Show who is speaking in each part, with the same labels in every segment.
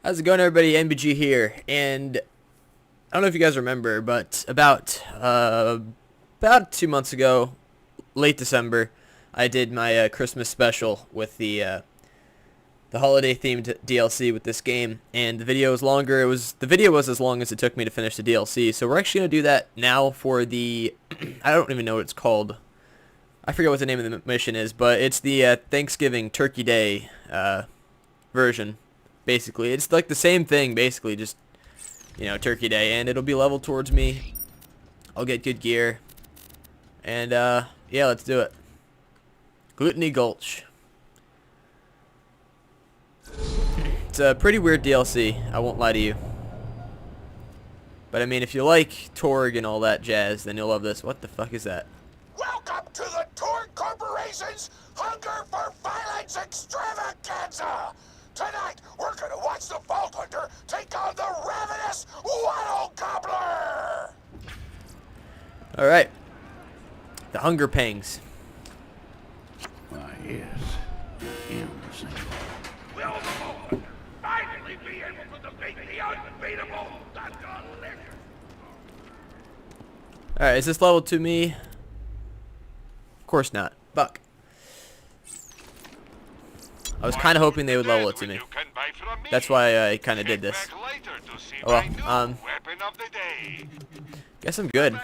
Speaker 1: How's it going, everybody? NBG here, and I don't know if you guys remember, but about 2 months ago, late December, I did my Christmas special with the holiday themed DLC with this game, and the video was longer. The video was as long as it took me to finish the DLC. So we're actually gonna do that now for the I don't even know what it's called. I forget what the name of the mission is, but it's the Thanksgiving Turkey Day version. Basically, it's like the same thing, basically, just, you know, Turkey Day, and it'll be leveled towards me. I'll get good gear, and yeah, let's do it. Gluttony Gulch. It's a pretty weird DLC, I won't lie to you. But I mean, if you like Torgue and all that jazz, then you'll love this. What the fuck is that?
Speaker 2: Welcome to the Torgue Corporation's Hunger for Violence Extravaganza! Tonight, we're gonna watch the Vault Hunter take on the Ravenous Wattle Gobbler!
Speaker 1: Alright. The Hunger Pangs.
Speaker 3: Why, yes. Innocent.
Speaker 2: Will the Vault Hunter finally be able to defeat the unbeatable, the delicious?
Speaker 1: Alright, is this level to me? Of course not. Fuck. I was kind of hoping they would level it to me. That's why I kind of did this. Oh well, guess I'm good.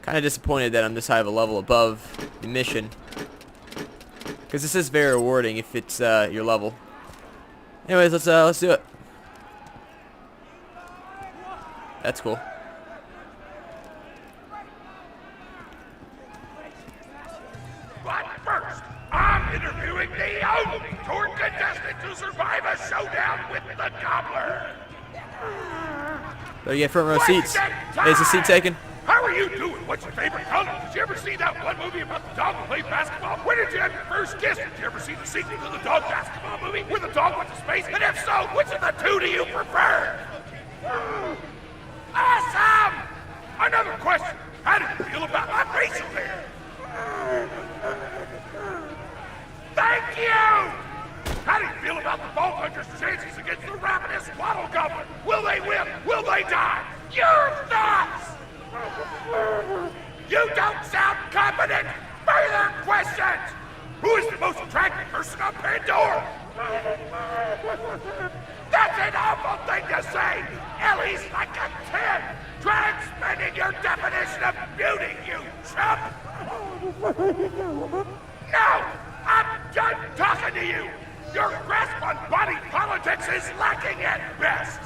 Speaker 1: Kind of disappointed that I'm this high of a level above the mission, because this is very rewarding if it's your level. Anyways, let's do it. That's cool.
Speaker 2: But first, I'm interviewing the only Torgue contestant to survive a showdown with the Gobbler.
Speaker 1: Better get front row seats. Hey, is the seat taken?
Speaker 2: How are you doing? What's your favorite color? Did you ever see that one movie about the dog who played basketball? When did you have your first kiss? Did you ever see the sequel to the dog basketball movie where the dog went to space? And if so, which of the two do you prefer? Awesome! Another question. How do you feel about my facial hair? Thank you! How do you feel about the Vault Hunter's chances against the Ravenous Wattle Gobbler? Will they win? Will they die? Your thoughts! You don't sound confident! Further questions! Who is the most attractive person on Pandora? That's an awful thing to say! Ellie's like a 10! Try expanding your definition of beauty, you chump! No! I'm done talking to you! Your grasp on body politics is lacking at best!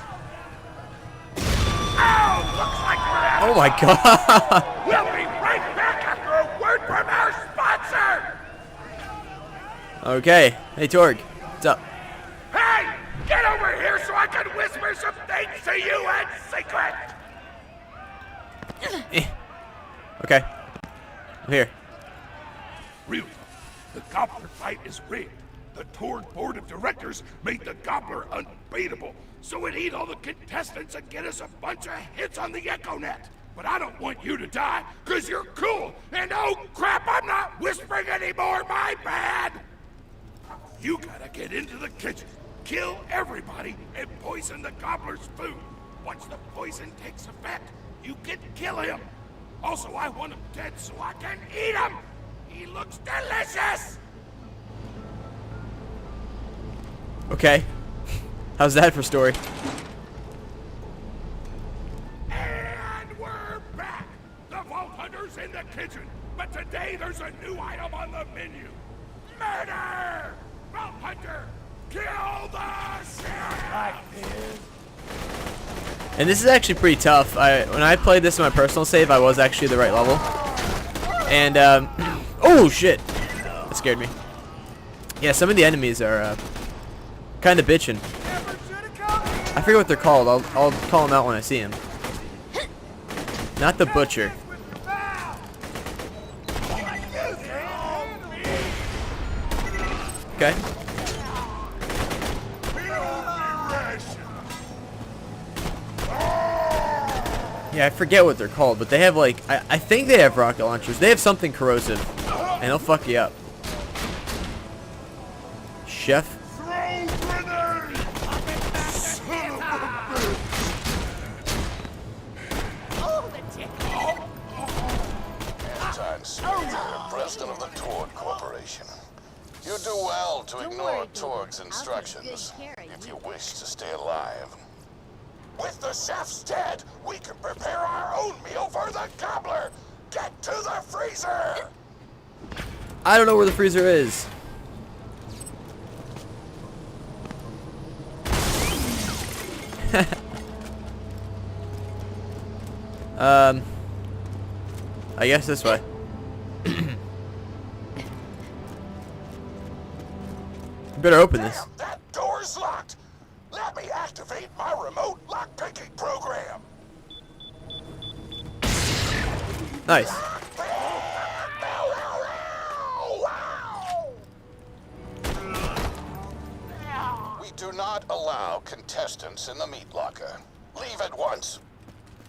Speaker 2: Oh, looks like we're out of
Speaker 1: Oh my god!
Speaker 2: We'll be right back after a word from our sponsor!
Speaker 1: Okay. Hey, Torgue. What's up?
Speaker 2: Hey! Get over here so I can whisper some things to you in secret!
Speaker 1: Okay. I'm here.
Speaker 2: Real talk. The Gobbler fight is rigged. The Torgue board of directors made the Gobbler unbeatable, so it'd eat all the contestants and get us a bunch of hits on the EchoNet. But I don't want you to die, cause you're cool, and oh crap, I'm not whispering anymore, my bad! You gotta get into the kitchen, kill everybody, and poison the Gobbler's food. Once the poison takes effect, you can kill him. Also, I want him dead so I can eat him! He looks delicious!
Speaker 1: Okay. How's that for story?
Speaker 2: And we're back! The Vault Hunter's in the kitchen, but today there's a new item on the menu. Murder! Vault Hunter, kill the sheriff!
Speaker 1: And this is actually pretty tough. When I played this in my personal save, I was actually the right level. And, oh shit! That scared me. Yeah, some of the enemies are, kind of bitching. I forget what they're called. I'll call them out when I see them. Not the butcher. Okay. Yeah, I forget what they're called, but they have like I think they have rocket launchers. They have something corrosive, and they'll fuck you up. chef.
Speaker 2: Throw grenade! Son of a bitch!
Speaker 3: Time Soldier, president of the Torgue Corporation. You do well to ignore Torgue's instructions if you wish to stay alive.
Speaker 2: With the chef's dead, we can prepare our own meal for the gobbler! Get to the freezer!
Speaker 1: I don't know where the freezer is. I guess this way. Better open this.
Speaker 2: Damn, that door's locked! Let me activate my remote lock-picking program!
Speaker 1: Nice.
Speaker 3: We do not allow contestants in the meat locker. Leave at once.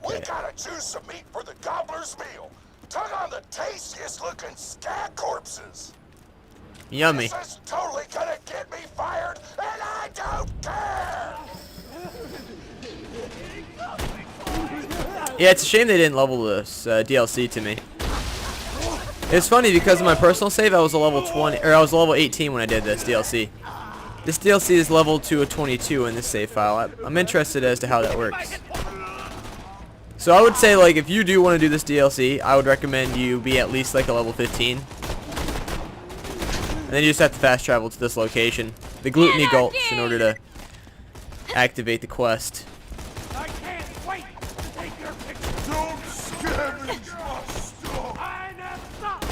Speaker 2: We gotta choose some meat for the gobbler's meal. Tug on the tastiest looking skag corpses.
Speaker 1: Yummy.
Speaker 2: This is totally gonna get me fired, and I don't care!
Speaker 1: Yeah, it's a shame they didn't level this DLC to me. It's funny because of my personal save, I was a level 20, or I was a level 18 when I did this DLC. This DLC is leveled to a 22 in this save file. I'm interested as to how that works. So I would say, like, if you do want to do this DLC, I would recommend you be at least like a level 15. And then you just have to fast travel to this location, the Gluttony Gulch, in order to activate the quest.
Speaker 2: I can't wait to take your picture! Don't scavenge my stuff!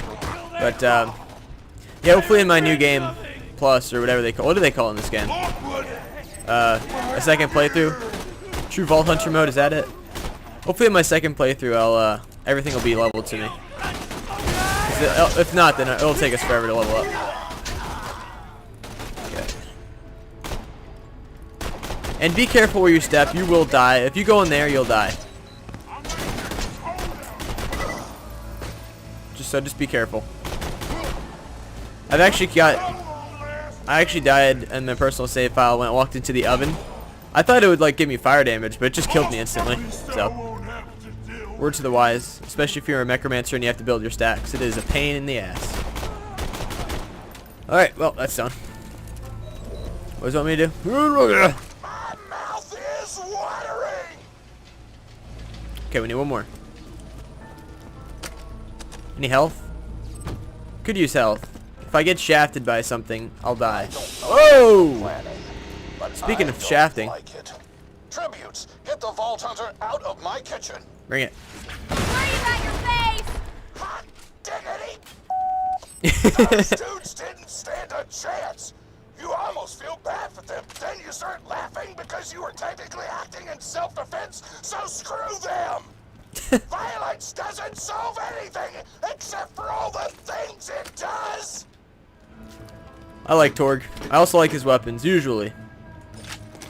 Speaker 1: But, yeah, hopefully in my new game, Plus, or whatever they call, what do they call it in this game? A second playthrough? True Vault Hunter mode, is that it? Hopefully in my second playthrough, I'll, everything will be leveled to me. If not, then it'll take us forever to level up. Okay. And be careful where you step, you will die. If you go in there, you'll die. Just be careful. I actually died in my personal save file when I walked into the oven. I thought it would like give me fire damage, but it just killed me instantly. So, word to the wise, especially if you're a Mechromancer and you have to build your stacks. It is a pain in the ass. Alright, well, that's done. What does it want me to do?
Speaker 2: My mouth is watering!
Speaker 1: Okay, we need one more. Any health? Could use health. If I get shafted by something, I'll die. Whoa! Speaking of shafting.
Speaker 3: Like it. Tributes, get the Vault Hunter out of my kitchen.
Speaker 1: Bring it.
Speaker 4: Worry about your face!
Speaker 2: Hot diggity! Those dudes didn't stand a chance! You almost feel bad for them, then you start laughing because you were technically acting in self-defense, so screw them! Violence doesn't solve anything except for all the things it does!
Speaker 1: I like Torgue. I also like his weapons, usually.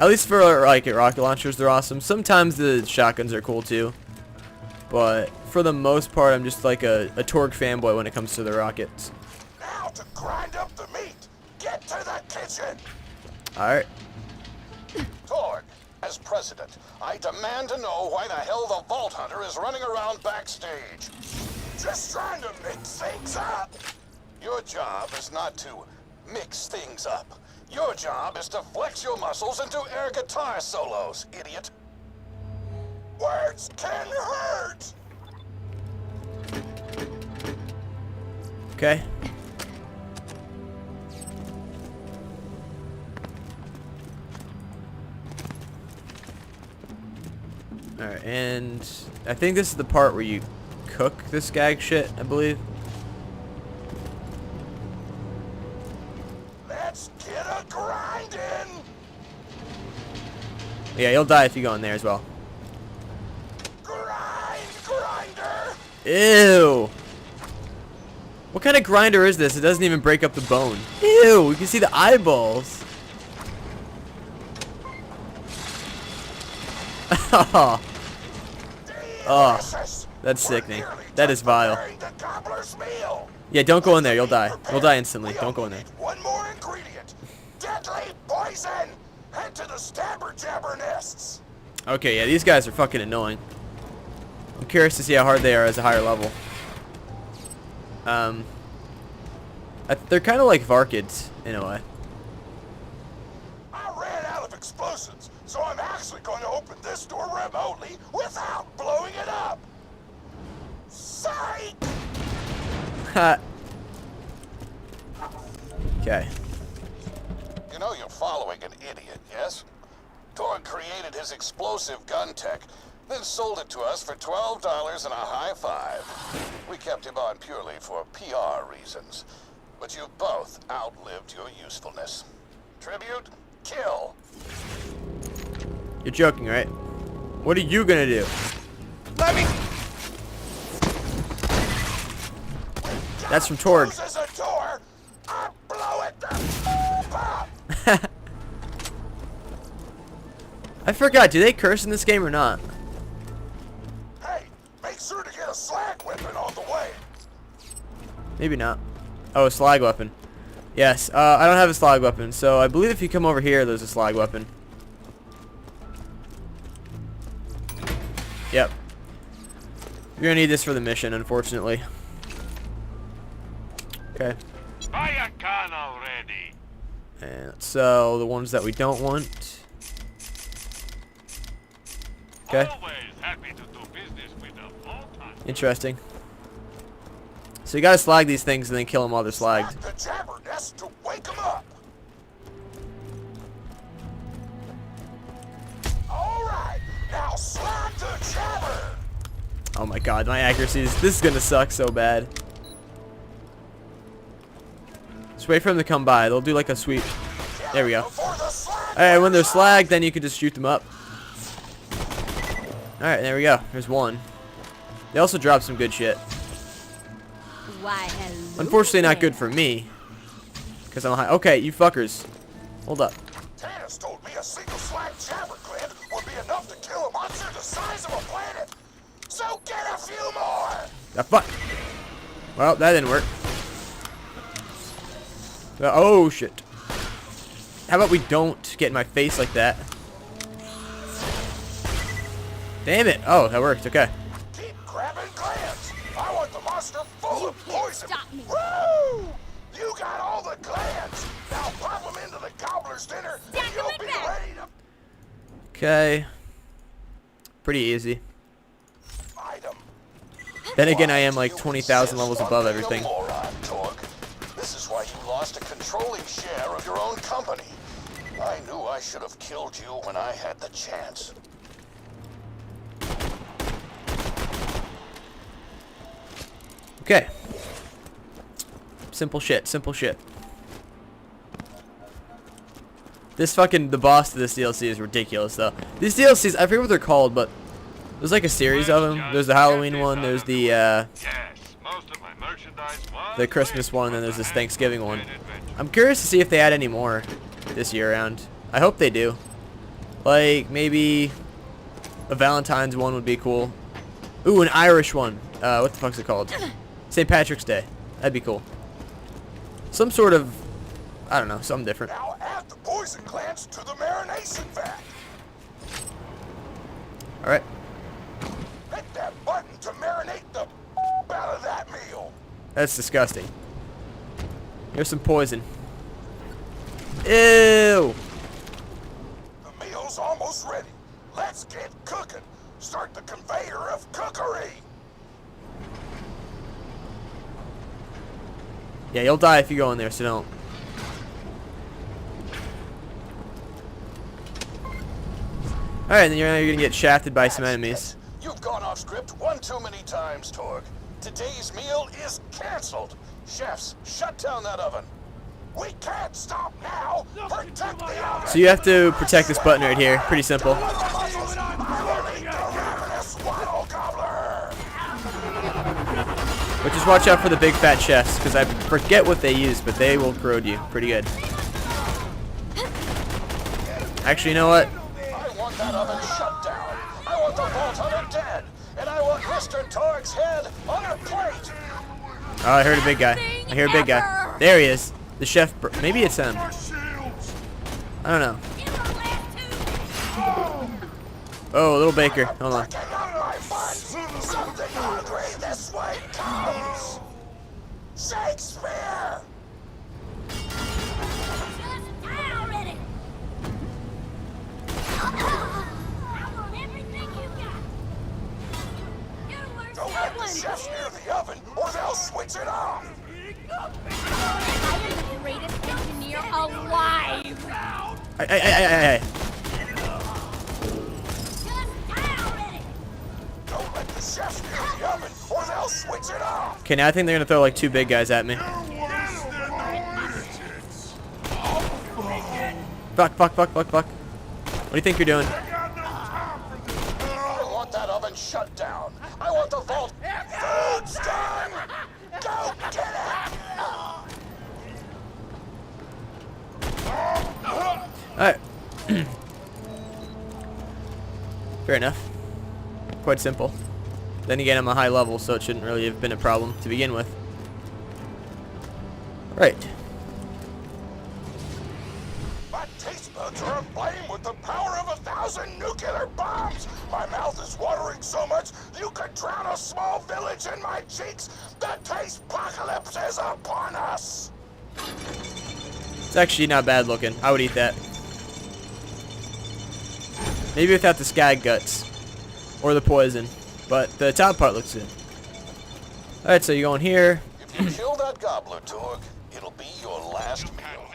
Speaker 1: At least for like rocket launchers, they're awesome. Sometimes the shotguns are cool too. But for the most part, I'm just like a Torgue fanboy when it comes to the rockets.
Speaker 2: Now to grind up the meat! Get to the kitchen!
Speaker 1: Alright.
Speaker 3: Torgue, as president, I demand to know why the hell the Vault Hunter is running around backstage.
Speaker 2: Just trying to mix things up!
Speaker 3: Your job is not to mix things up. Your job is to flex your muscles and do air guitar solos, idiot.
Speaker 2: Words can hurt!
Speaker 1: Okay. Alright, and I think this is the part where you cook this gag shit, I believe.
Speaker 2: Let's get a grindin'!
Speaker 1: Yeah, you'll die if you go in there as well.
Speaker 2: Grinder!
Speaker 1: Ew! What kind of grinder is this? It doesn't even break up the bone. Ew! You can see the eyeballs. Oh. Oh. That's sickening. That is vile. Yeah, don't go in there. You'll die. You'll die instantly. Don't go in there.
Speaker 2: One more ingredient.
Speaker 3: Deadly poison! Head to the stabber jabber nests!
Speaker 1: Okay, yeah, these guys are fucking annoying. I'm curious to see how hard they are as a higher level. They're kind of like Varkids in a way.
Speaker 3: I ran out of explosives, so I'm actually going to open this door remotely without blowing it up. Psych!
Speaker 1: Ha. Okay.
Speaker 3: You know you're following an idiot, yes? Torgue created his explosive gun tech, then sold it to us for $12 and a high five. We kept him on purely for PR reasons. But you both outlived your usefulness. Tribute, kill.
Speaker 1: You're joking, right? What are you gonna do?
Speaker 3: Let me...
Speaker 1: That's from Torgue.
Speaker 3: Closes a door, I blow it the up.
Speaker 1: I forgot, do they curse in this game or not?
Speaker 3: Hey, make sure to get a slag weapon on the way.
Speaker 1: Maybe not. Oh, a slag weapon. Yes, I don't have a slag weapon, so I believe if you come over here, there's a slag weapon. Yep. You're gonna need this for the mission, unfortunately. Okay.
Speaker 2: Buy a gun already.
Speaker 1: And let's sell the ones that we don't want. Okay.
Speaker 2: Always happy to do business with them all time.
Speaker 1: Interesting. So you gotta slag these things and then kill them while they're slagged.
Speaker 3: Slag the jabber nest to wake them up. All right, now slag the jabber.
Speaker 1: Oh my god, my accuracy is... This is gonna suck so bad. Just wait for them to come by. They'll do like a sweep. There we go.
Speaker 3: Before the slag
Speaker 1: Alright, when they're slagged, then you can just shoot them up. Alright, there we go. There's one. They also drop some good shit.
Speaker 4: Why, hello.
Speaker 1: Unfortunately, not
Speaker 4: there.
Speaker 1: good for me. Because I'm high. Okay, you fuckers. Hold up.
Speaker 3: Tannis told me a single slag jabber gland would be enough to kill a monster the size of a planet. So get a few more.
Speaker 1: Ah, fuck. Well, that didn't work. Oh, shit. How about we don't get in my face like that? Damn it. Oh, that worked. Okay.
Speaker 3: Keep grabbing glands. I want the monster full of poison.
Speaker 4: stop me.
Speaker 3: Woo! You got all the glands. Now pop them into the gobbler's dinner, and
Speaker 4: Stack 'em
Speaker 3: you'll
Speaker 4: in
Speaker 3: be
Speaker 4: back.
Speaker 3: ready to
Speaker 1: Okay. Pretty easy.
Speaker 3: fight 'em.
Speaker 1: Then again, I am
Speaker 3: Why
Speaker 1: like
Speaker 3: do you
Speaker 1: 20,000
Speaker 3: insist
Speaker 1: levels
Speaker 3: on
Speaker 1: above
Speaker 3: being a
Speaker 1: everything.
Speaker 3: moron, Torgue? This is why you lost a controlling share of your own company. I knew I should have killed you when I had the chance.
Speaker 1: Okay. Simple shit. Simple shit. This fucking... The boss to this DLC is ridiculous, though. These DLCs, I forget what they're called, but... There's like a series of them. There's the Halloween one. There's the,
Speaker 2: Yes, most of my merchandise was
Speaker 1: the Christmas one, and then there's this Thanksgiving one.
Speaker 2: adventure.
Speaker 1: I'm curious to see if they add any more this year around. I hope they do. Like, maybe a Valentine's one would be cool. Ooh, an Irish one. What the fuck's it called? St. Patrick's Day. That'd be cool. Some sort of... I don't know, something different.
Speaker 3: Now add the poison glands to the marination vat.
Speaker 1: Alright.
Speaker 3: Hit that button to marinate the out of that meal.
Speaker 1: That's disgusting. Here's some poison. Ew!
Speaker 3: The meal's almost ready. Let's get cooking. Start the conveyor of cookery.
Speaker 1: Yeah, you'll die if you go in there, so don't. Alright, then you're gonna get shafted by some enemies.
Speaker 3: You've gone off script one too many times, Torgue. Today's meal is canceled. Chefs, shut down that oven. We can't stop now. Protect the oven.
Speaker 1: So you have to protect this button right here. Pretty simple.
Speaker 3: I will eat the Ravenous Wattle Gobbler.
Speaker 1: But just watch out for the big fat chefs, because I forget what they use, but they will corrode you pretty good. Actually, you know what?
Speaker 3: I want that oven shut down. I want the vault hunter dead. And I want Mr. Torgue's head on a plate.
Speaker 1: Oh, I heard a big guy. I hear a big guy. There he is. The chef. Maybe it's him.
Speaker 2: Our shields!
Speaker 1: I don't know. Oh, little baker. Hold on.
Speaker 3: Something hungry this way comes. Shakespeare.
Speaker 4: Just die already. I want everything you got. You're worth
Speaker 3: Don't
Speaker 4: that
Speaker 3: let the
Speaker 4: one.
Speaker 3: chefs near the oven, or they'll switch it off.
Speaker 4: I am the greatest engineer alive.
Speaker 1: Hey.
Speaker 4: Just die already.
Speaker 3: Don't let the chefs near the oven, or they'll switch it off.
Speaker 1: Okay, now I think they're gonna throw like 2 big guys at me. Fuck. What do you think you're doing?
Speaker 3: I want that oven shut down. I want the vault. Food's done. Go get it.
Speaker 1: Alright. Fair enough. Quite simple. Then again, I'm a high level, so it shouldn't really have been a problem to begin with. Right.
Speaker 3: My taste buds are aflame with the power of 1,000 nuclear bombs. My mouth is watering so much you could drown a small village in my cheeks. The taste apocalypse is upon us.
Speaker 1: It's actually not bad looking. I would eat that. Maybe without the skag guts. Or the poison. But the top part looks good. Alright, so you go in here.
Speaker 3: If you kill that gobbler, Torgue, it'll be your last meal.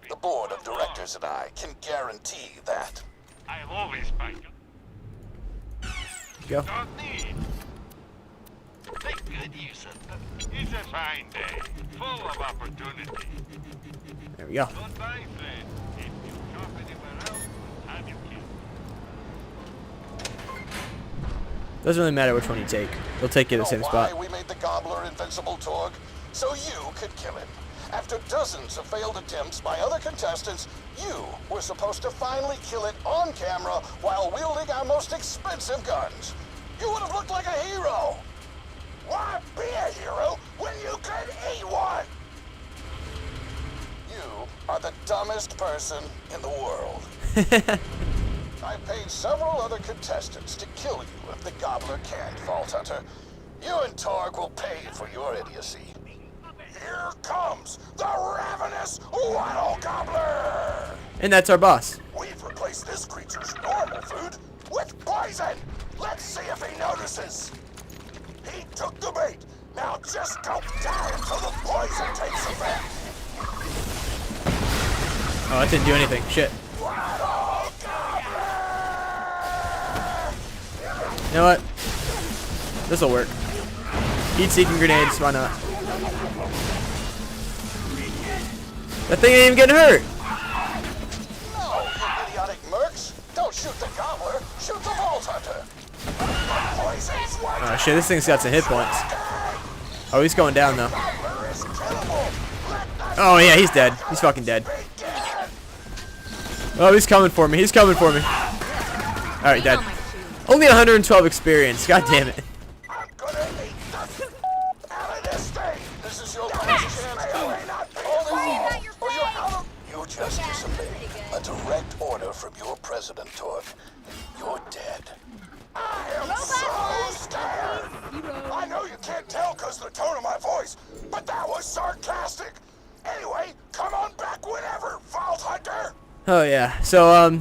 Speaker 3: The board of directors and I can guarantee that.
Speaker 5: I have always fight.
Speaker 1: Go.
Speaker 5: Don't need. Take good use of them. It's a fine day, full of opportunity.
Speaker 1: There we go.
Speaker 5: Goodbye, friend. If you shop anywhere else, have your kid.
Speaker 1: Doesn't really matter which one you take. They'll take you to the same
Speaker 3: Know why
Speaker 1: spot.
Speaker 3: we made the gobbler invincible, Torgue? So you could kill him. After dozens of failed attempts by other contestants, you were supposed to finally kill it on camera while wielding our most expensive guns. You would have looked like a hero. Why be a hero when you could eat one? You are the dumbest person in the world. I paid several other contestants to kill you if the gobbler can't, Vault Hunter. You and Torgue will pay for your idiocy. Here comes the Ravenous Wattle Gobbler!
Speaker 1: And that's our boss.
Speaker 3: We've replaced this creature's normal food with poison! Let's see if he notices! He took the bait! Now just don't die until the poison takes effect!
Speaker 1: Oh, that didn't do anything. Shit.
Speaker 3: Wattle Gobbler!
Speaker 1: You know what? This'll work. Heat-seeking grenades, why not? That thing ain't even getting hurt!
Speaker 3: No, you idiotic mercs! Don't shoot the gobbler, shoot the Vault Hunter! The poison's working!
Speaker 1: Oh shit, this thing's got some hit points. Oh, he's going down though.
Speaker 3: Gobbler is killable! Let the
Speaker 1: Oh yeah, he's dead. He's fucking dead.
Speaker 3: begin!
Speaker 1: Oh, he's coming for me. He's coming for me. Alright, dead. Only 112 experience. God damn it.
Speaker 3: I'm gonna eat the out of this thing! This is your last chance to not pull this off, or you're out of... You just disobeyed a direct order from your president, Torgue. You're dead. I am so scared! I know you can't tell because of the tone of my voice, but that was sarcastic! Anyway, come on back whenever, Vault Hunter!
Speaker 1: Oh yeah. So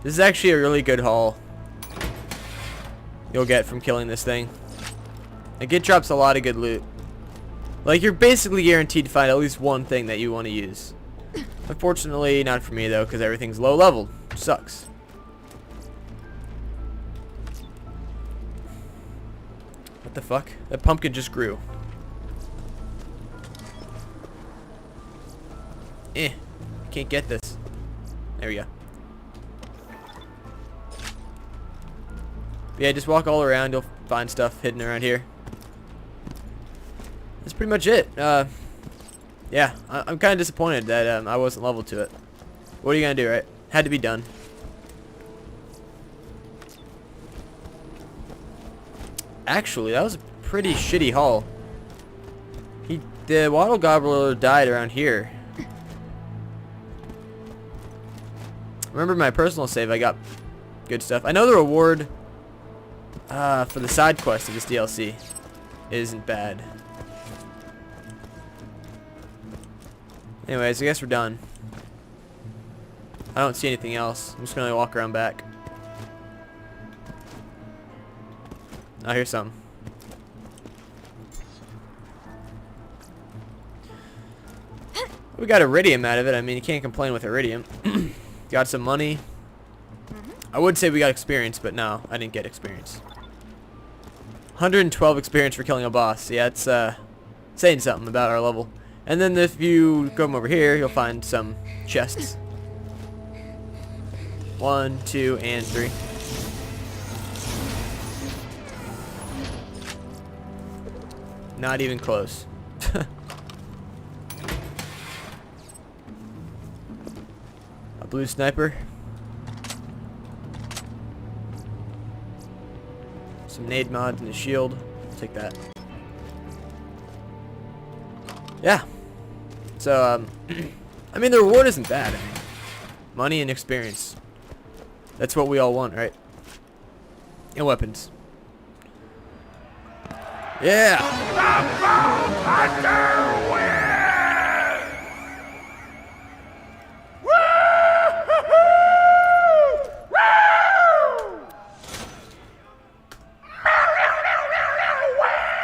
Speaker 1: this is actually a really good haul you'll get from killing this thing. Like, it drops a lot of good loot. Like, you're basically guaranteed to find at least one thing that you want to use. Unfortunately, not for me though, because everything's low leveled. Sucks. What the fuck? That pumpkin just grew. I can't get this. There we go. Yeah, just walk all around. You'll find stuff hidden around here. That's pretty much it. Yeah, I'm kind of disappointed that I wasn't level to it. What are you gonna do, right? Had to be done. Actually, that was a pretty shitty haul. The Wattle Gobbler died around here. Remember my personal save, I got good stuff. I know the reward for the side quest of this DLC isn't bad. Anyways, I guess we're done. I don't see anything else. I'm just gonna walk around back. Oh, here's some. We got iridium out of it. I mean, you can't complain with iridium. Got some money. I would say we got experience, but no, I didn't get experience. 112 experience for killing a boss. Yeah, it's saying something about our level. And then if you come over here, you'll find some chests. 1, 2, and 3. Not even close. A blue sniper. Some nade mods and a shield. I'll take that. Yeah. So, I mean, the reward isn't bad. I mean, money and experience. That's what we all want, right? And weapons. Yeah.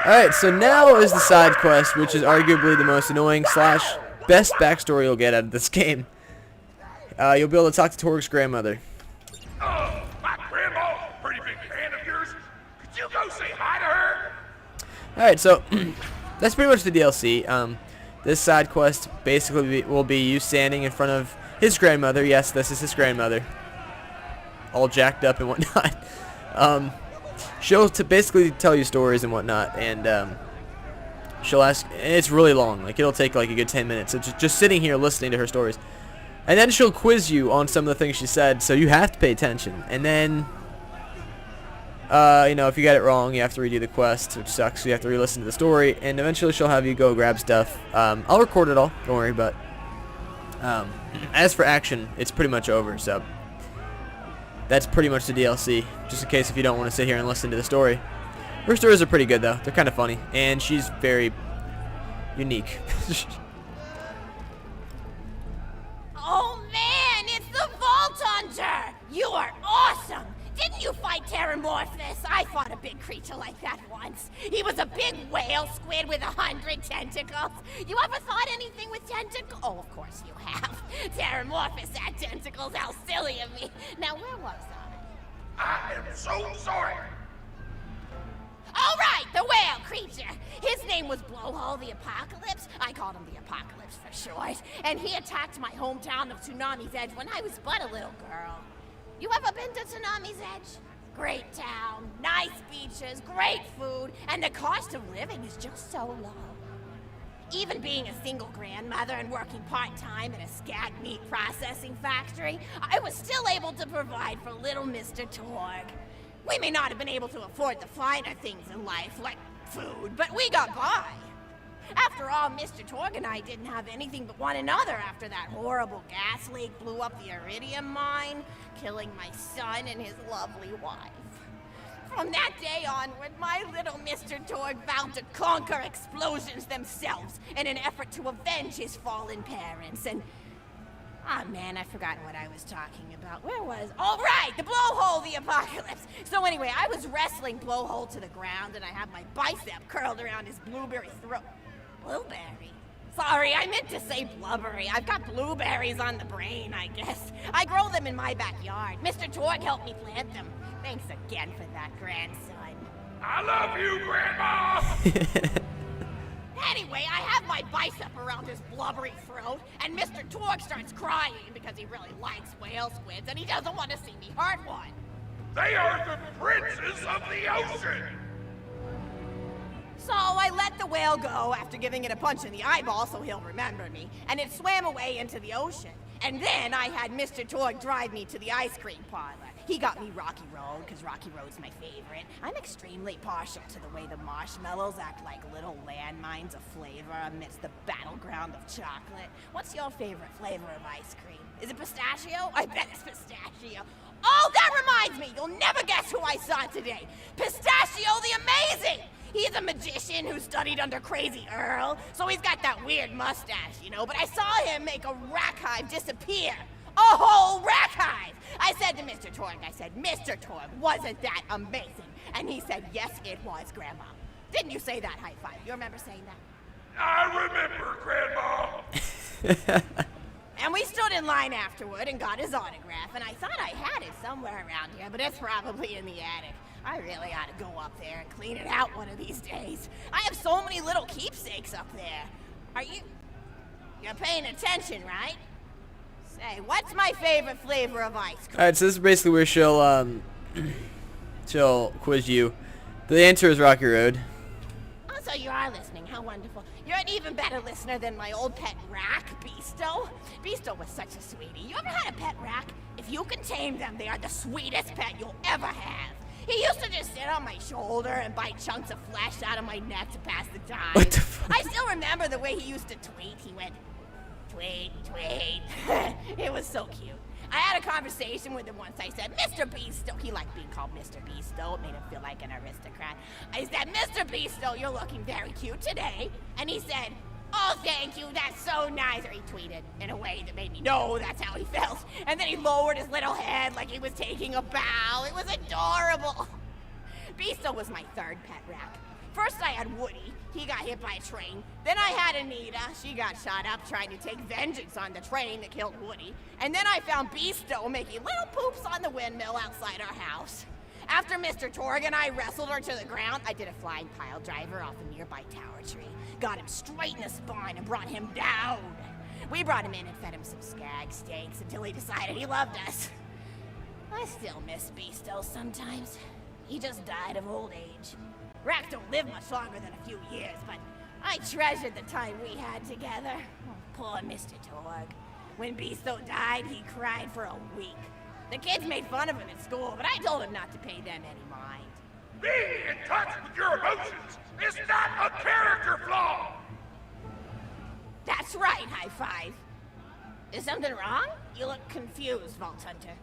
Speaker 1: Alright, so now is the side quest, which is arguably the most annoying / best backstory you'll get out of this game. You'll be able to talk to Torgue's grandmother.
Speaker 2: Oh, my grandma, pretty big fan of yours. Could you go say hi to her?
Speaker 1: Alright, so that's pretty much the DLC. This side quest basically will be you standing in front of his grandmother. Yes, this is his grandmother. All jacked up and whatnot. She'll basically tell you stories and whatnot, and she'll ask. It's really long. Like, it'll take like a good 10 minutes. So just sitting here listening to her stories, and then she'll quiz you on some of the things she said. So you have to pay attention. And then, you know, if you get it wrong, you have to redo the quest, which sucks. So you have to re-listen to the story, and eventually she'll have you go grab stuff. I'll record it all. Don't worry. But as for action, it's pretty much over. So that's pretty much the DLC, just in case if you don't want to sit here and listen to the story. Her stories are pretty good, though. They're kind of funny, and she's very unique.
Speaker 4: Oh man, it's the Vault Hunter! You are awesome! Didn't you fight Terramorphous? I fought a big creature like that once. He was a big whale squid with 100 tentacles. You ever thought anything with tentacles? Oh, of course you have. Terramorphous had tentacles. How silly of me. Now, where was I?
Speaker 2: I am so sorry.
Speaker 4: All right, the whale creature. His name was Blowhole the Apocalypse. I called him the Apocalypse for short. And he attacked my hometown of Tsunami's Edge when I was but a little girl. You ever been to Tsunami's Edge? Great town, nice beaches, great food, and the cost of living is just so low. Even being a single grandmother and working part-time in a skag meat processing factory, I was still able to provide for little Mr. Torgue. We may not have been able to afford the finer things in life, like food, but we got by. After all, Mr. Torgue and I didn't have anything but one another after that horrible gas leak blew up the iridium mine, killing my son and his lovely wife. From that day onward, my little Mr. Torgue vowed to conquer explosions themselves in an effort to avenge his fallen parents, and... Ah, man, I've forgotten what I was talking about. Where was... All right, the Blowhole the Apocalypse. So anyway, I was wrestling Blowhole to the ground, and I had my bicep curled around his blueberry throat. Blueberry? Sorry, I meant to say blubbery. I've got blueberries on the brain, I guess. I grow them in my backyard. Mr. Torgue helped me plant them. Thanks again for that, grandson.
Speaker 2: I love you, Grandma!
Speaker 4: Anyway, I have my bicep around his blubbery throat, and Mr. Torgue starts crying because he really likes whale squids, and he doesn't want to see me hurt one.
Speaker 2: They are the princes of the ocean!
Speaker 4: So I let the whale go after giving it a punch in the eyeball so he'll remember me, and it swam away into the ocean. And then I had Mr. Torgue drive me to the ice cream parlor. He got me Rocky Road, because Rocky Road's my favorite. I'm extremely partial to the way the marshmallows act like little landmines of flavor amidst the battleground of chocolate. What's your favorite flavor of ice cream? Is it pistachio? I bet it's pistachio. Oh, that reminds me! You'll never guess who I saw today! Pistachio the Amazing! He's a magician who studied under Crazy Earl, so he's got that weird mustache, you know, but I saw him make a rack hive disappear. A whole rack hive! I said to Mr. Torgue, Mr. Torgue, wasn't that amazing? And he said, yes, it was, Grandma. Didn't you say that, high five? You remember saying that?
Speaker 2: I remember, Grandma.
Speaker 4: And we stood in line afterward and got his autograph, and I thought I had it somewhere around here, but it's probably in the attic. I really ought to go up there and clean it out one of these days. I have so many little keepsakes up there. You're paying attention, right? Say, what's my favorite flavor of ice cream?
Speaker 1: Alright, so this is basically where she'll quiz you. The answer is Rocky Road.
Speaker 4: Oh, so you are listening. How wonderful. You're an even better listener than my old pet rack, Beasto. Beasto was such a sweetie. You ever had a pet rack? If you can tame them, they are the sweetest pet you'll ever have. He used to just sit on my shoulder and bite chunks of flesh out of my neck to pass the time.
Speaker 1: What the fuck?
Speaker 4: I still remember the way he used to tweet. He went, tweet, tweet. It was so cute. I had a conversation with him once. I said, Mr. Beasto. He liked being called Mr. Beasto. It made him feel like an aristocrat. I said, Mr. Beasto, you're looking very cute today. And he said, oh, thank you, that's so nice. Or he tweeted in a way that made me know that's how he felt. And then he lowered his little head like he was taking a bow. It was adorable. Beasto was my third pet rack. First I had Woody. He got hit by a train. Then I had Anita. She got shot up trying to take vengeance on the train that killed Woody. And then I found Beasto making little poops on the windmill outside our house. After Mr. Torgue and I wrestled her to the ground, I did a flying pile driver off a nearby tower tree. Got him straight in the spine and brought him down. We brought him in and fed him some skag steaks until he decided he loved us. I still miss Beasto sometimes. He just died of old age. Racks don't live much longer than a few years, but I treasured the time we had together. Oh, poor Mr. Torgue. When Beasto died, he cried for a week. The kids made fun of him at school, but I told him not to pay them any mind.
Speaker 2: Being in touch with your emotions is not a character flaw.
Speaker 4: That's right, high five. Is something wrong? You look confused, Vault Hunter.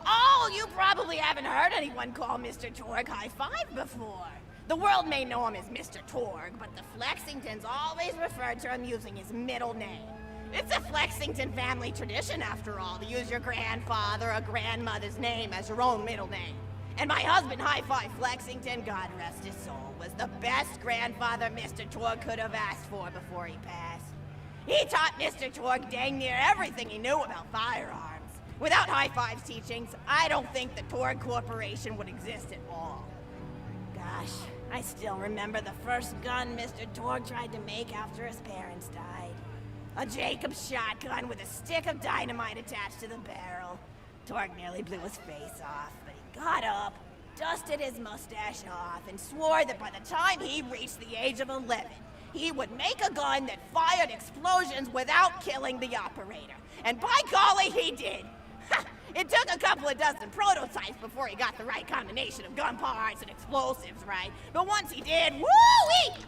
Speaker 4: Oh, you probably haven't heard anyone call Mr. Torgue high five before. The world may know him as Mr. Torgue, but the Flexingtons always referred to him using his middle name. It's a Flexington family tradition, after all, to use your grandfather or grandmother's name as your own middle name. And my husband, High Five Flexington, God rest his soul, was the best grandfather Mr. Torgue could have asked for before he passed. He taught Mr. Torgue dang near everything he knew about firearms. Without High Five's teachings, I don't think the Torgue Corporation would exist at all. Gosh, I still remember the first gun Mr. Torgue tried to make after his parents died. A Jacobs shotgun with a stick of dynamite attached to the barrel. Torgue nearly blew his face off, but he got up, dusted his mustache off, and swore that by the time he reached the age of 11, he would make a gun that fired explosions without killing the operator. And by golly, he did! It took a couple of dozen prototypes before he got the right combination of gun parts and explosives right. But once he did, woo-wee!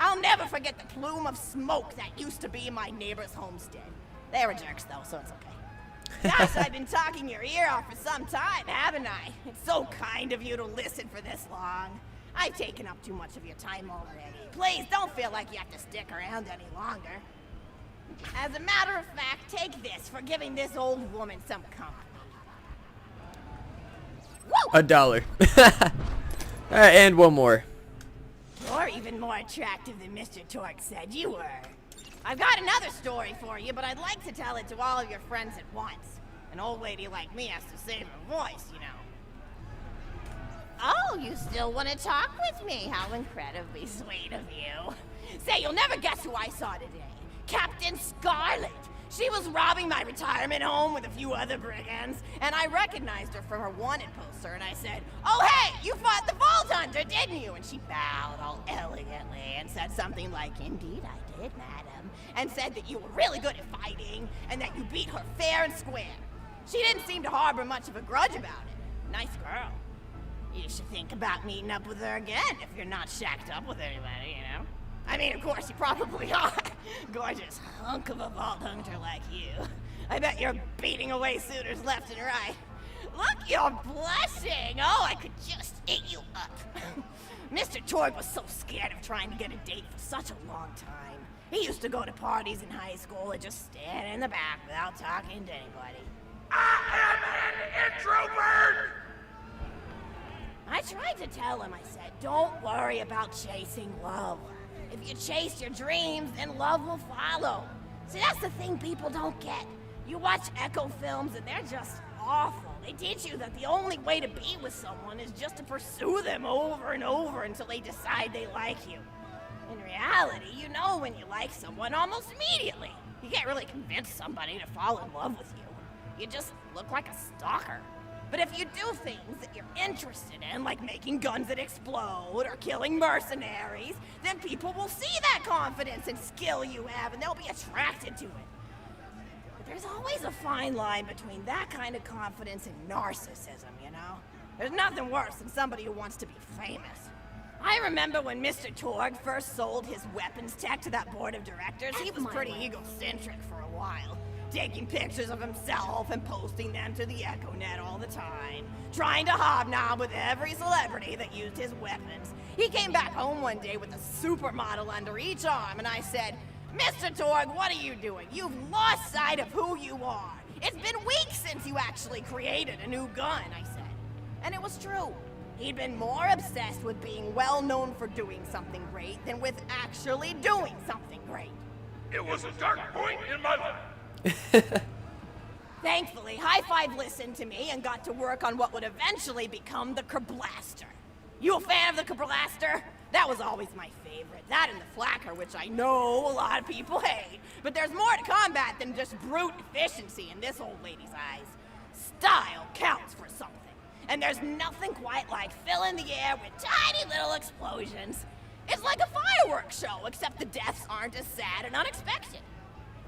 Speaker 4: I'll never forget the plume of smoke that used to be in my neighbor's homestead. They were jerks though, so it's okay. Gosh, I've been talking your ear off for some time, haven't I? It's so kind of you to listen for this long. I've taken up too much of your time already. Please don't feel like you have to stick around any longer. As a matter of fact, take this for giving this old woman some company. Woo!
Speaker 1: $1. Alright, and one more.
Speaker 4: You're even more attractive than Mr. Torgue said you were. I've got another story for you, but I'd like to tell it to all of your friends at once. An old lady like me has to save her voice, you know. Oh, you still want to talk with me? How incredibly sweet of you. Say, you'll never guess who I saw today. Captain Scarlet. She was robbing my retirement home with a few other brigands, and I recognized her from her wanted poster, and I said, "Oh, hey, you fought the Vault Hunter, didn't you?" And she bowed all elegantly and said something like, "Indeed I did, madam," and said that you were really good at fighting, and that you beat her fair and square. She didn't seem to harbor much of a grudge about it. Nice girl. You should think about meeting up with her again if you're not shacked up with anybody, you know? I mean, of course, you probably are. Gorgeous hunk of a vault hunter like you. I bet you're beating away suitors left and right. Look, you're blushing. Oh, I could just eat you up. Mr. Torgue was so scared of trying to get a date for such a long time. He used to go to parties in high school and just stand in the back without talking to anybody.
Speaker 2: I am an introvert!
Speaker 4: I tried to tell him, I said, don't worry about chasing love. If you chase your dreams, then love will follow. See, that's the thing people don't get. You watch Echo films and they're just awful. They teach you that the only way to be with someone is just to pursue them over and over until they decide they like you. In reality, you know when you like someone almost immediately. You can't really convince somebody to fall in love with you. You just look like a stalker. But if you do things that you're interested in, like making guns that explode or killing mercenaries, then people will see that confidence and skill you have and they'll be attracted to it. But there's always a fine line between that kind of confidence and narcissism, you know? There's nothing worse than somebody who wants to be famous. I remember when Mr. Torgue first sold his weapons tech to that board of directors, he was pretty egocentric for a while. Taking pictures of himself and posting them to the EchoNet all the time. Trying to hobnob with every celebrity that used his weapons. He came back home one day with a supermodel under each arm, and I said, "Mr. Torgue, what are you doing? You've lost sight of who you are. It's been weeks since you actually created a new gun," I said. And it was true. He'd been more obsessed with being well known for doing something great than with actually doing something great.
Speaker 2: It was a dark point in my life.
Speaker 4: Thankfully, High Five listened to me and got to work on what would eventually become the Kerblaster. You a fan of the Kerblaster? That was always my favorite. That and the Flacker, which I know a lot of people hate. But there's more to combat than just brute efficiency in this old lady's eyes. Style counts for something. And there's nothing quite like filling the air with tiny little explosions. It's like a fireworks show, except the deaths aren't as sad and unexpected.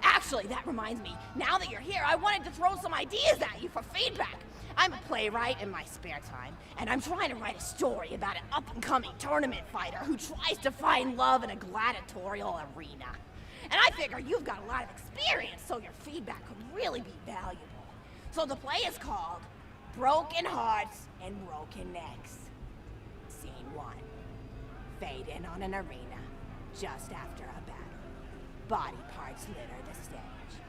Speaker 4: Actually, that reminds me, now that you're here, I wanted to throw some ideas at you for feedback. I'm a playwright in my spare time, and I'm trying to write a story about an up-and-coming tournament fighter who tries to find love in a gladiatorial arena. And I figure you've got a lot of experience, so your feedback could really be valuable. So the play is called Broken Hearts and Broken Necks. Scene 1. Fade in on an arena, just after a battle. Body parts litter the stage.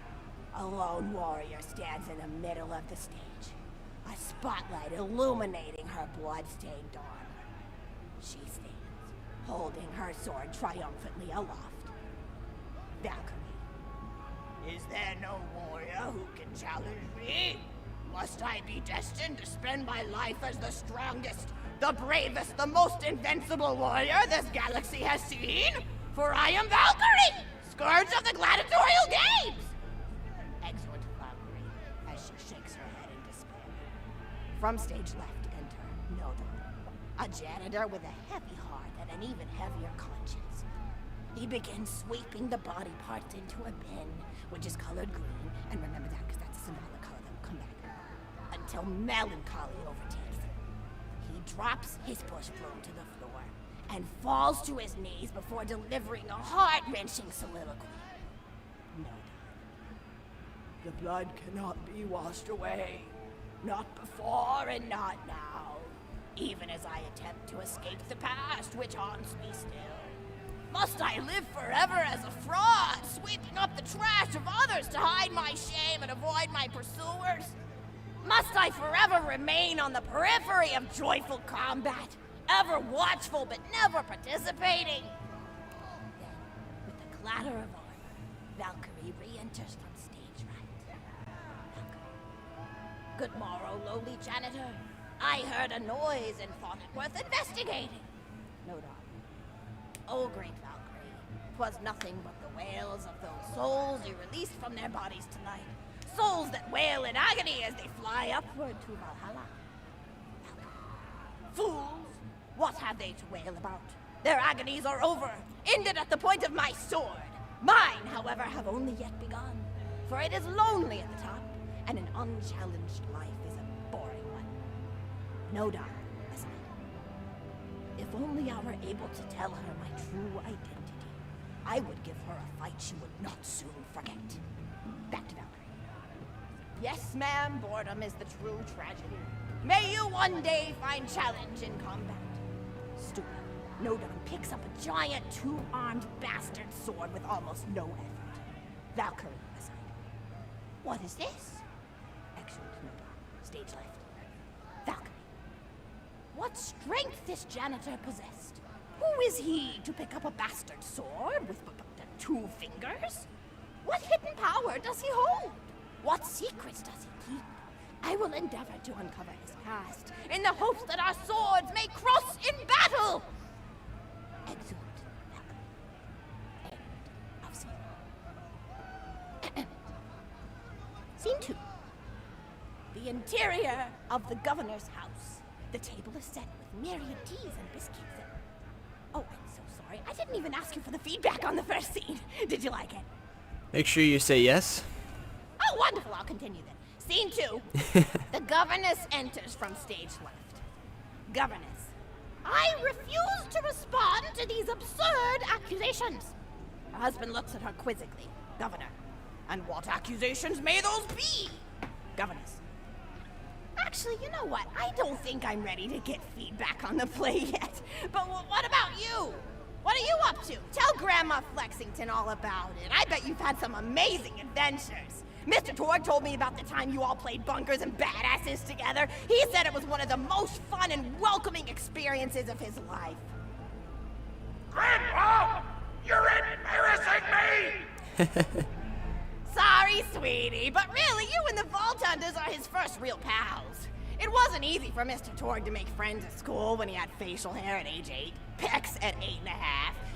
Speaker 4: A lone warrior stands in the middle of the stage, a spotlight illuminating her blood-stained armor. She stands, holding her sword triumphantly aloft. Valkyrie. Is there no warrior who can challenge me? Must I be destined to spend my life as the strongest, the bravest, the most invincible warrior this galaxy has seen? For I am Valkyrie! Scourge of the gladiatorial games! Exhort Valkyrie as she shakes her head in despair. From stage left enter Nodon, a janitor with a heavy heart and an even heavier conscience. He begins sweeping the body parts into a bin, which is colored green, and remember that because that's a symbolic color that will come back, until melancholy overtakes him. He drops his bush broom to the floor and falls to his knees before delivering a heart-wrenching soliloquy. No, the blood cannot be washed away. Not before and not now. Even as I attempt to escape the past, which haunts me still. Must I live forever as a fraud, sweeping up the trash of others to hide my shame and avoid my pursuers? Must I forever remain on the periphery of joyful combat, ever watchful but never participating? Then, with the clatter of armor, Valkyrie re-enters on stage right. Valkyrie. Good morrow, lowly janitor. I heard a noise and thought it worth investigating. Nodon. Oh, great Valkyrie, 'twas nothing but the wails of those souls you released from their bodies tonight. Souls that wail in agony as they fly upward to Valhalla. Fools! What have they to wail about? Their agonies are over, ended at the point of my sword. Mine, however, have only yet begun. For it is lonely at the top, and an unchallenged life is a boring one. No doubt, listen. If only I were able to tell her my true identity, I would give her a fight she would not soon forget. Back to Valkyrie. Yes, ma'am, boredom is the true tragedy. May you one day find challenge in combat. Stupid. Nodon picks up a giant two-armed bastard sword with almost no effort. Valkyrie aside. What is this? Excellent, Nodon. Stage left. Valkyrie. What strength this janitor possessed? Who is he to pick up a bastard sword with but 2 fingers? What hidden power does he hold? What secrets does he keep? I will endeavor to uncover his past, in the hopes that our swords may cross in battle! Exeunt. End of scene. Scene 2. The interior of the governor's house. The table is set with myriad teas and biscuits. Oh, I'm so sorry. I didn't even ask you for the feedback on the first scene. Did you like it?
Speaker 1: Make sure you say yes.
Speaker 4: Oh, wonderful. I'll continue then. Scene 2. The governess enters from stage left. Governess. I refuse to respond to these absurd accusations. Her husband looks at her quizzically. Governor. And what accusations may those be? Governess. Actually, you know what? I don't think I'm ready to get feedback on the play yet. But what about you? What are you up to? Tell Grandma Flexington all about it. I bet you've had some amazing adventures. Mr. Torgue told me about the time you all played bunkers and badasses together. He said it was one of the most fun and welcoming experiences of his life.
Speaker 2: Grandpa! You're embarrassing me!
Speaker 4: Sorry, sweetie, but really, you and the Vault Hunters are his first real pals. It wasn't easy for Mr. Torgue to make friends at school when he had facial hair at age 8, pecs at 8.5,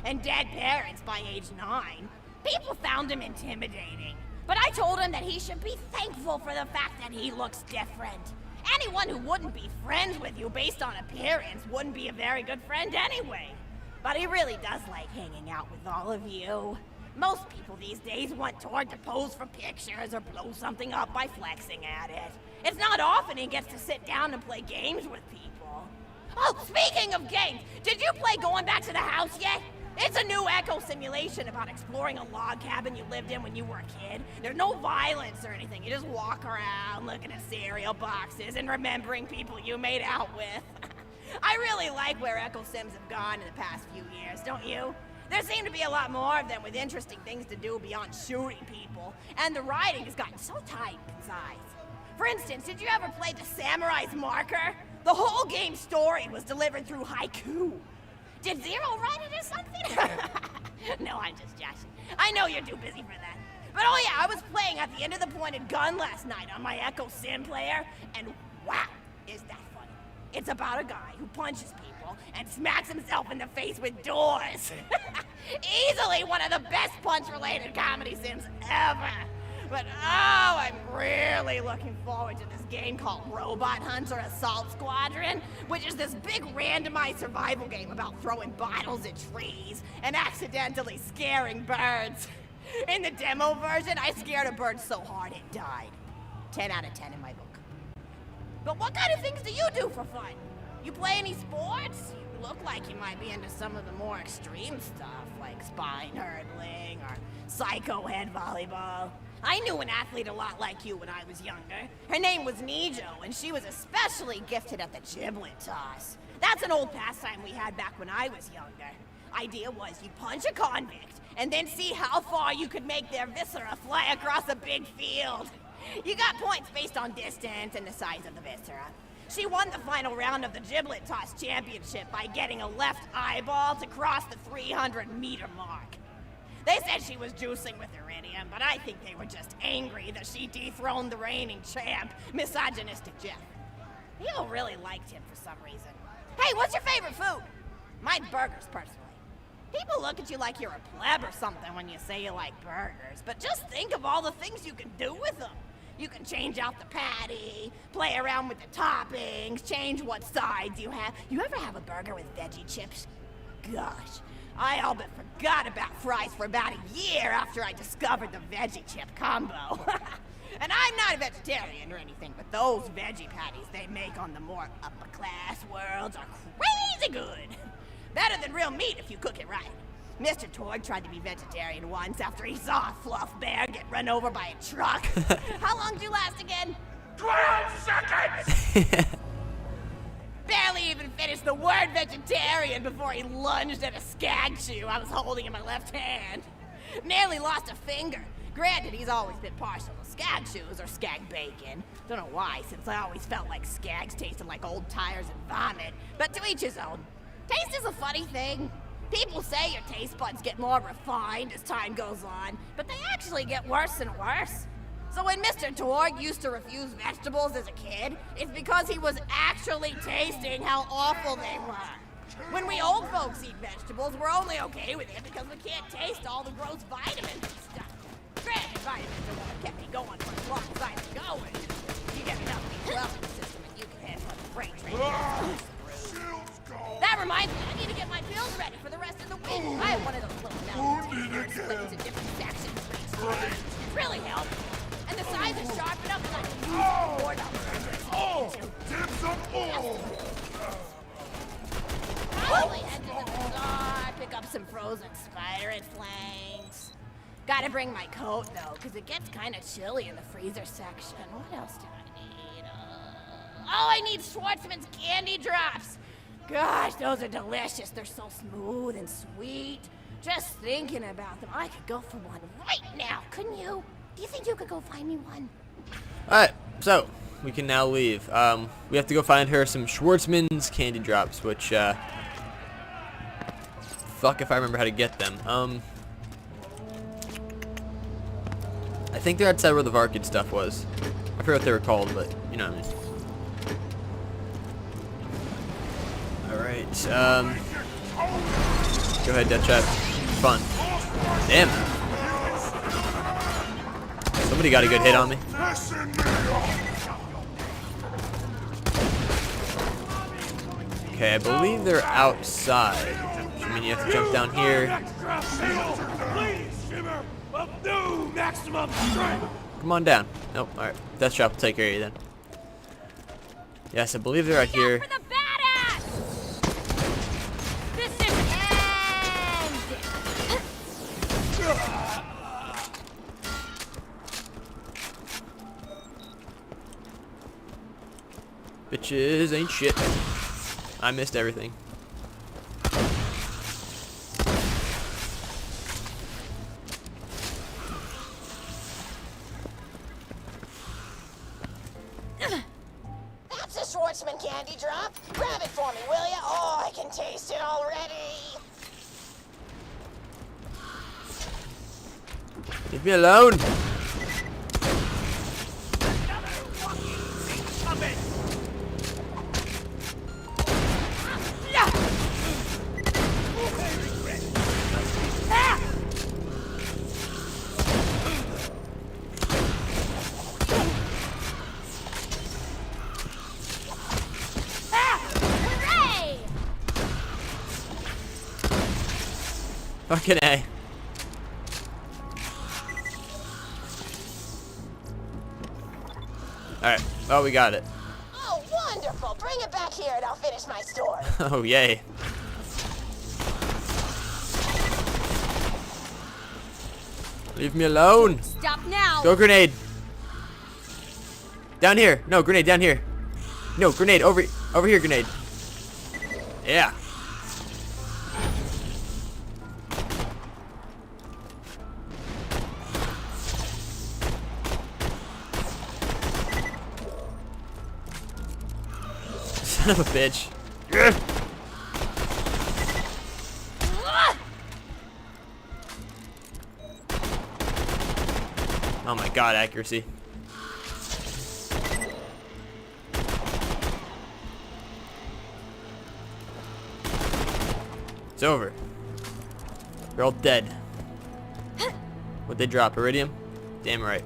Speaker 4: and dead parents by age 9. People found him intimidating. But I told him that he should be thankful for the fact that he looks different. Anyone who wouldn't be friends with you based on appearance wouldn't be a very good friend anyway. But he really does like hanging out with all of you. Most people these days want Torgue to pose for pictures or blow something up by flexing at it. It's not often he gets to sit down and play games with people. Oh, speaking of games, did you play Going Back to the House yet? It's a new echo simulation about exploring a log cabin you lived in when you were a kid. There's no violence or anything. You just walk around looking at cereal boxes and remembering people you made out with. I really like where echo sims have gone in the past few years, don't you? There seem to be a lot more of them with interesting things to do beyond shooting people, and the writing has gotten so tight and concise. For instance, did you ever play The Samurai's Marker? The whole game's story was delivered through haiku. Did Zero write it or something? No, I'm just joshing. I know you're too busy for that. But oh yeah, I was playing at the end of the pointed gun last night on my Echo Sim player, and wow, is that funny. It's about a guy who punches people and smacks himself in the face with doors. Easily one of the best punch-related comedy sims ever. But oh, I'm really looking forward to this game called Robot Hunter Assault Squadron, which is this big randomized survival game about throwing bottles at trees and accidentally scaring birds. In the demo version, I scared a bird so hard it died. 10 out of 10 in my book. But what kind of things do you do for fun? You play any sports? You look like you might be into some of the more extreme stuff, like spine hurdling or psycho head volleyball. I knew an athlete a lot like you when I was younger. Her name was Nijo, and she was especially gifted at the giblet toss. That's an old pastime we had back when I was younger. Idea was you punch a convict, and then see how far you could make their viscera fly across a big field. You got points based on distance and the size of the viscera. She won the final round of the giblet toss championship by getting a left eyeball to cross the 300-meter mark. They said she was juicing with iridium, but I think they were just angry that she dethroned the reigning champ, misogynistic Jeff. People really liked him for some reason. Hey, what's your favorite food? Mine's burgers, personally. People look at you like you're a pleb or something when you say you like burgers, but just think of all the things you can do with them. You can change out the patty, play around with the toppings, change what sides you have. You ever have a burger with veggie chips? Gosh, I all but forgot about fries for about a year after I discovered the veggie chip combo. And I'm not a vegetarian or anything, but those veggie patties they make on the more upper class worlds are crazy good. Better than real meat if you cook it right. Mr. Torgue tried to be vegetarian once after he saw a fluff bear get run over by a truck. How long did you last again?
Speaker 2: 12 seconds!
Speaker 4: Barely even finished the word vegetarian before he lunged at a skag shoe I was holding in my left hand. Nearly lost a finger. Granted, he's always been partial to skag shoes or skag bacon. Don't know why, since I always felt like skags tasted like old tires and vomit. But to each his own. Taste is a funny thing. People say your taste buds get more refined as time goes on, but they actually get worse and worse. So when Mr. Torgue used to refuse vegetables as a kid, it's because he was actually tasting how awful they were. When we old folks eat vegetables, we're only okay with it because we can't taste all the gross vitamins and stuff. Granted, vitamins are what kept me going for as long as I've been going. You get enough B12 in the system and you can handle the freight train. That reminds me, I need to get my pills ready for the rest of the week. I have one of those little notes split into different sections for each day. It really helps. And the size is sharp enough that I can use more numbers.
Speaker 2: Tips up all!
Speaker 4: Probably head to the bazaar, pick up some frozen spider and flanks. Gotta bring my coat though, because it gets kind of chilly in the freezer section. What else do I need? Oh, I need Schwartzman's candy drops. Gosh, those are delicious. They're so smooth and sweet. Just thinking about them, I could go for one right now, couldn't you? Do you think you could go find me one?
Speaker 1: Alright, so we can now leave. We have to go find her some Schwartzman's candy drops, which, fuck if I remember how to get them. I think they're outside where the Varkid stuff was. I forget what they were called, but you know what I mean. Alright, go ahead, Death Trap. Fun. Damn. Somebody got a good hit on me. Okay, I believe they're outside. I mean, you have to jump down here. Come on down. Nope, alright. Death Trap will take care of you then. Yes, I believe they're right here.
Speaker 4: For the badass! This is end!
Speaker 1: Bitches ain't shit. I missed everything.
Speaker 4: That's a Schwartzman candy drop. Grab it for me, will ya? Oh, I can taste it already.
Speaker 1: Leave me alone. Fucking A. Alright. Oh, we got it.
Speaker 4: Oh, wonderful. Bring it back here and I'll finish my story.
Speaker 1: Oh, yay. Leave me alone.
Speaker 4: Stop now.
Speaker 1: Go grenade. Down here. No, grenade down here. No, grenade over here, grenade. Yeah. Son of a bitch. Oh my god, accuracy. It's over. They're all dead. What'd they drop? Iridium? Damn right.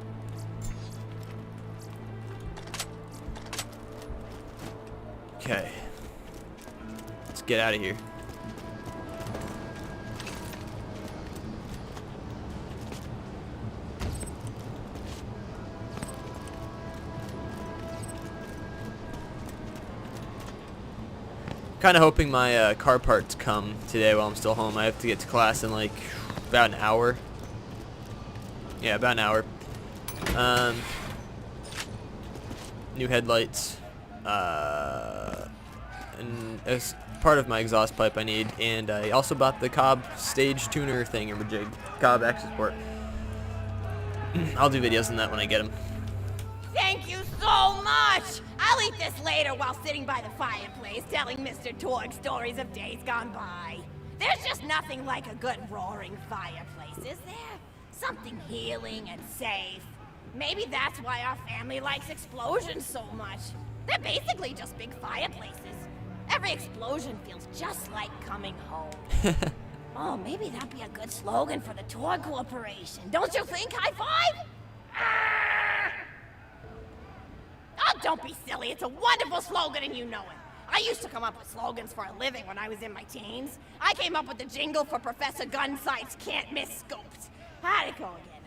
Speaker 1: Okay. Let's get out of here. Kind of hoping my car parts come today while I'm still home. I have to get to class in like about an hour. Yeah, about an hour. New headlights. And as part of my exhaust pipe I need. And I also bought the Cobb stage tuner thing, or jig. Cobb access port. I'll do videos on that when I get them.
Speaker 4: Thank you so much! I'll eat this later while sitting by the fireplace telling Mr. Torgue stories of days gone by. There's just nothing like a good roaring fireplace, is there? Something healing and safe. Maybe that's why our family likes explosions so much. They're basically just big fireplaces. Every explosion feels just like coming home. Oh, maybe that'd be a good slogan for the Torgue Corporation. Don't you think, High Five? Oh, don't be silly. It's a wonderful slogan and you know it. I used to come up with slogans for a living when I was in my teens. I came up with the jingle for Professor Gunsight's Can't Miss Scopes. How'd it go again?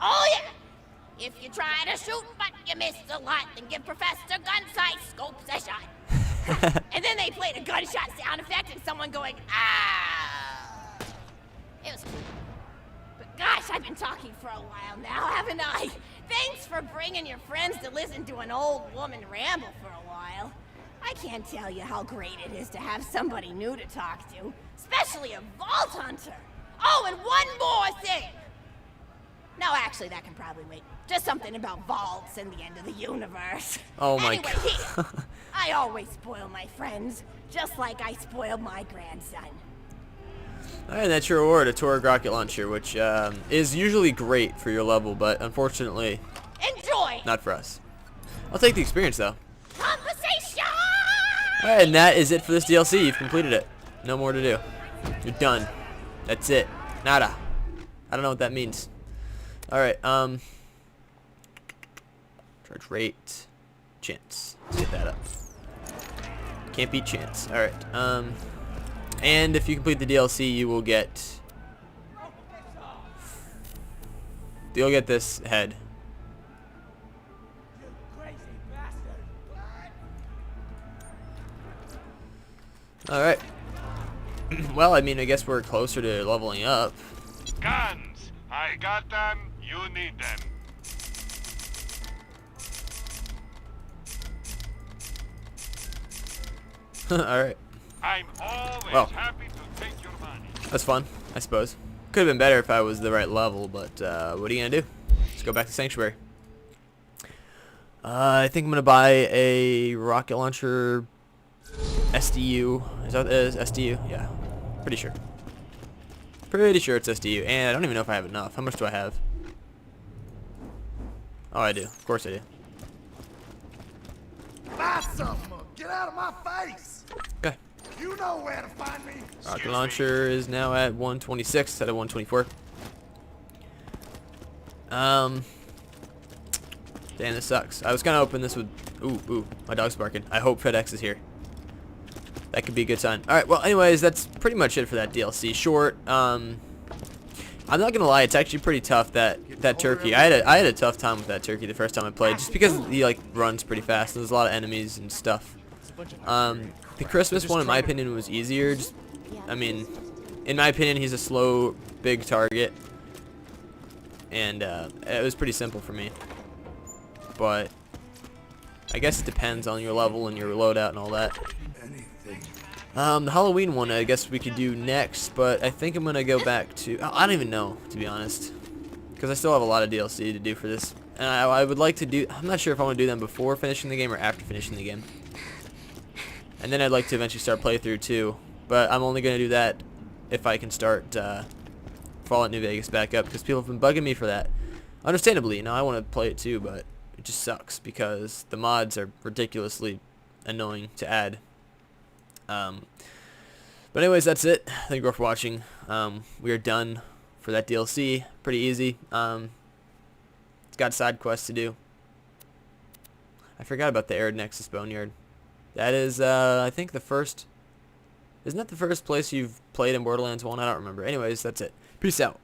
Speaker 4: Oh yeah! If you try to shoot but you miss a lot, then give Professor Gunsight Scopes a shot. And then they played a gunshot sound effect and someone going, ah! It was cool. But gosh, I've been talking for a while now, haven't I? Thanks for bringing your friends to listen to an old woman ramble for a while. I can't tell you how great it is to have somebody new to talk to, especially a vault hunter. Oh, and one more thing. No, actually, that can probably wait. Just something about vaults and the end of the universe.
Speaker 1: Oh my
Speaker 4: anyway,
Speaker 1: God.
Speaker 4: Here, I always spoil my friends, just like I spoiled my grandson.
Speaker 1: Alright, that's your reward, a Torgue rocket launcher, which is usually great for your level, but unfortunately,
Speaker 4: Enjoy!
Speaker 1: not for us. I'll take the experience, though.
Speaker 4: Conversation!
Speaker 1: Alright, and that is it for this DLC. You've completed it. No more to do. You're done. That's it. Nada. I don't know what that means. Alright, charge rate. Chance. Let's get that up. Can't beat chance. Alright, and if you complete the DLC, you will get... You'll get this head. Alright. Well, I mean, I guess we're closer to leveling up.
Speaker 5: Guns! I got them, you need them.
Speaker 1: Alright.
Speaker 5: I'm always
Speaker 1: Well.
Speaker 5: happy to take your money.
Speaker 1: That's fun, I suppose. Could have been better if I was the right level, but what are you gonna do? Let's go back to Sanctuary. I think I'm gonna buy a rocket launcher SDU. Is that what it is? SDU? Yeah. Pretty sure. Pretty sure it's SDU. And I don't even know if I have enough. How much do I have? Oh, I do. Of course I do.
Speaker 2: Buy something! Get out of my face!
Speaker 1: Okay.
Speaker 2: You know where to find me!
Speaker 1: Rocket launcher is now at 126 instead of 124. Damn, this sucks. I was gonna open this with... Ooh, my dog's barking. I hope FedEx is here. That could be a good sign. Alright, well, anyways, that's pretty much it for that DLC. Short, I'm not gonna lie, it's actually pretty tough, that turkey. I had a tough time with that turkey the first time I played, just because he, like, runs pretty fast, and there's a lot of enemies and stuff. The Christmas one, in my opinion, was easier. Just, I mean, in my opinion, he's a slow, big target. And it was pretty simple for me. But I guess it depends on your level and your loadout and all that. The Halloween one, I guess we could do next, but I think I'm gonna go back to... I don't even know, to be honest, because I still have a lot of DLC to do for this, and I would like to do... I'm not sure if I want to do them before finishing the game or after finishing the game. And then I'd like to eventually start playthrough too, but I'm only gonna do that if I can start Fallout New Vegas back up, because people have been bugging me for that. Understandably, you know, I want to play it too, but it just sucks because the mods are ridiculously annoying to add. But anyways, that's it. Thank you all for watching. We are done for that DLC. Pretty easy. It's got side quests to do. I forgot about the Arid Nexus Boneyard. That is, I think the first... Isn't that the first place you've played in Borderlands 1? I don't remember. Anyways, that's it. Peace out.